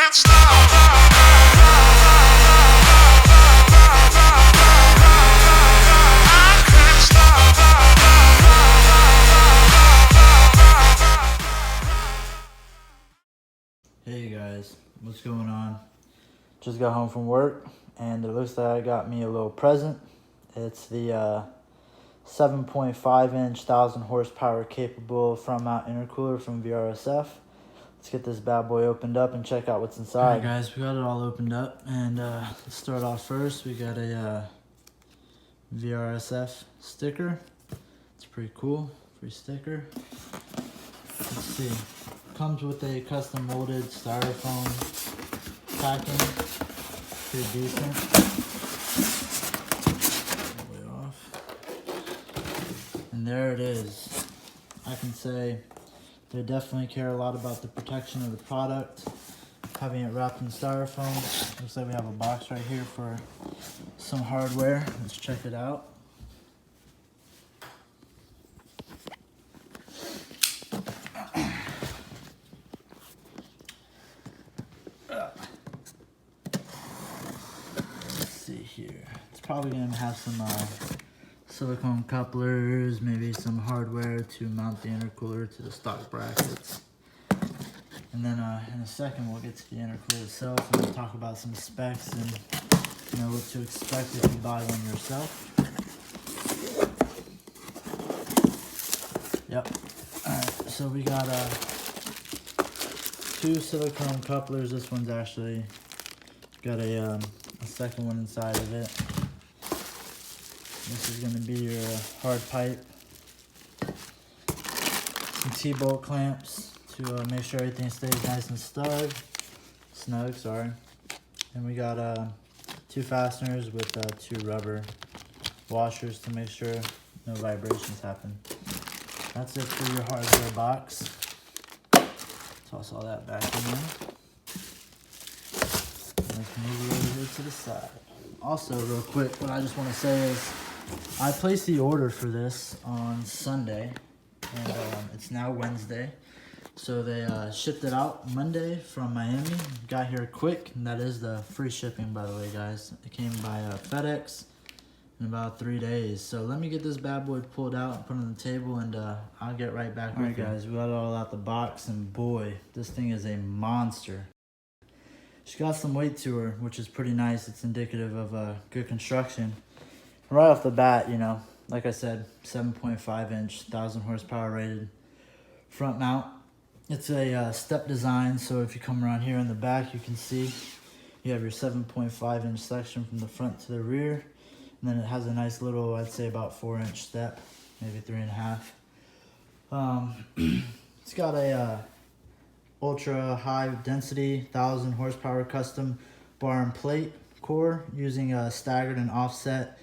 can't stop. I can't stop. Hey guys, what's going on? Just got home from work and it looks like I got me a little present. It's the 7.5 inch 1000 horsepower capable front mount intercooler from VRSF. Let's get this bad boy opened up and check out what's inside. Alright guys, we got it all opened up and let's start off first. We got a VRSF sticker. It's pretty cool, free sticker. Let's see. Comes with a custom molded styrofoam packing. Pretty decent. Way off. And there it is. I can say they definitely care a lot about the protection of the product. Having it wrapped in styrofoam. Looks like we have a box right here for some hardware. Let's check it out. Here. It's probably going to have some silicone couplers, maybe some hardware to mount the intercooler to the stock brackets. And then in a second we'll get to the intercooler itself and we'll talk about some specs and what to expect if you buy one yourself. Yep. Alright, so we got 2 silicone couplers. This one's actually got a second one inside of it. This is going to be your hard pipe. Some T-bolt clamps to make sure everything stays nice and snug, sorry. And we got 2 fasteners with 2 rubber washers to make sure no vibrations happen. That's it for your hardware box. Toss all that back in there. Move it over here to the side. Also, real quick, what I just want to say is I placed the order for this on Sunday, and it's now Wednesday. So they shipped it out Monday from Miami. Got here quick, and that is the free shipping, by the way, guys. It came by FedEx in about 3 days. So let me get this bad boy pulled out and put it on the table, and I'll get right back with you. Guys, we got it all out the box, and boy, this thing is a monster. She's got some weight to her, which is pretty nice. It's indicative of good construction. Right off the bat, like I said, 7.5 inch, 1000 horsepower rated front mount. It's a step design, so if you come around here in the back, you can see you have your 7.5 inch section from the front to the rear. And then it has a nice little, I'd say about 4 inch step, maybe 3.5. It's got a ultra high density 1000 horsepower custom bar and plate core using a staggered and offset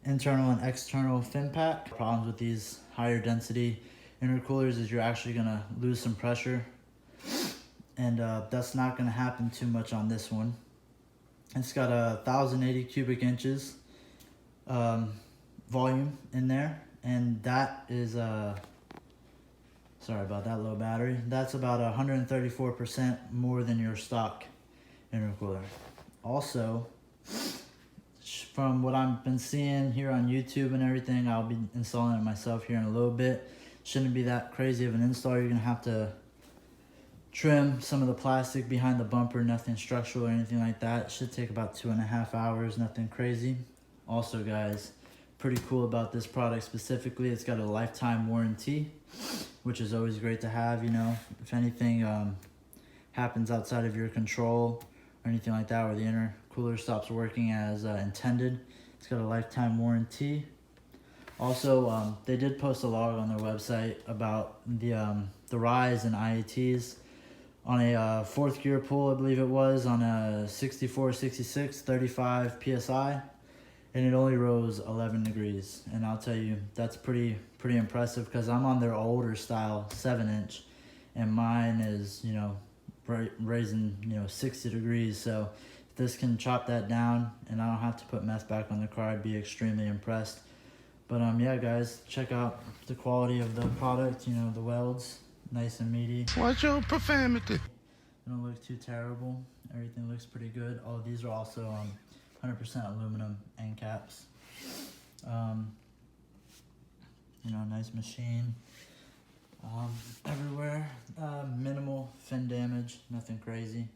internal and external fin pack. Problems with these higher density intercoolers is you're actually going to lose some pressure, and that's not going to happen too much on this one. It's got 1080 cubic inches volume in there, and that is sorry about that low battery. That's about 134% more than your stock intercooler. Also, from what I've been seeing here on YouTube and everything, I'll be installing it myself here in a little bit. Shouldn't be that crazy of an install. You're gonna have to trim some of the plastic behind the bumper, nothing structural or anything like that. It should take about 2.5 hours, nothing crazy. Also, guys, pretty cool about this product specifically, it's got a lifetime warranty, which is always great to have. If anything happens outside of your control or anything like that, where the intercooler stops working as intended, it's got a lifetime warranty. Also, they did post a log on their website about the rise in IATs on a 4th gear pull, I believe it was, on a 64, 66, 35 PSI. And it only rose 11 degrees. And I'll tell you, that's pretty impressive, because I'm on their older style 7 inch, and mine is, raising, 60 degrees. So if this can chop that down and I don't have to put meth back on the car, I'd be extremely impressed. But yeah, guys, check out the quality of the product. The welds, nice and meaty. Watch your profanity. They don't look too terrible. Everything looks pretty good. Oh, these are also 100% aluminum end caps. You know, nice machine. Everywhere. Minimal fin damage, nothing crazy.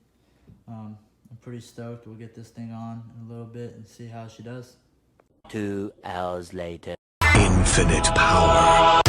I'm pretty stoked. We'll get this thing on in a little bit and see how she does. 2 hours later. Infinite power.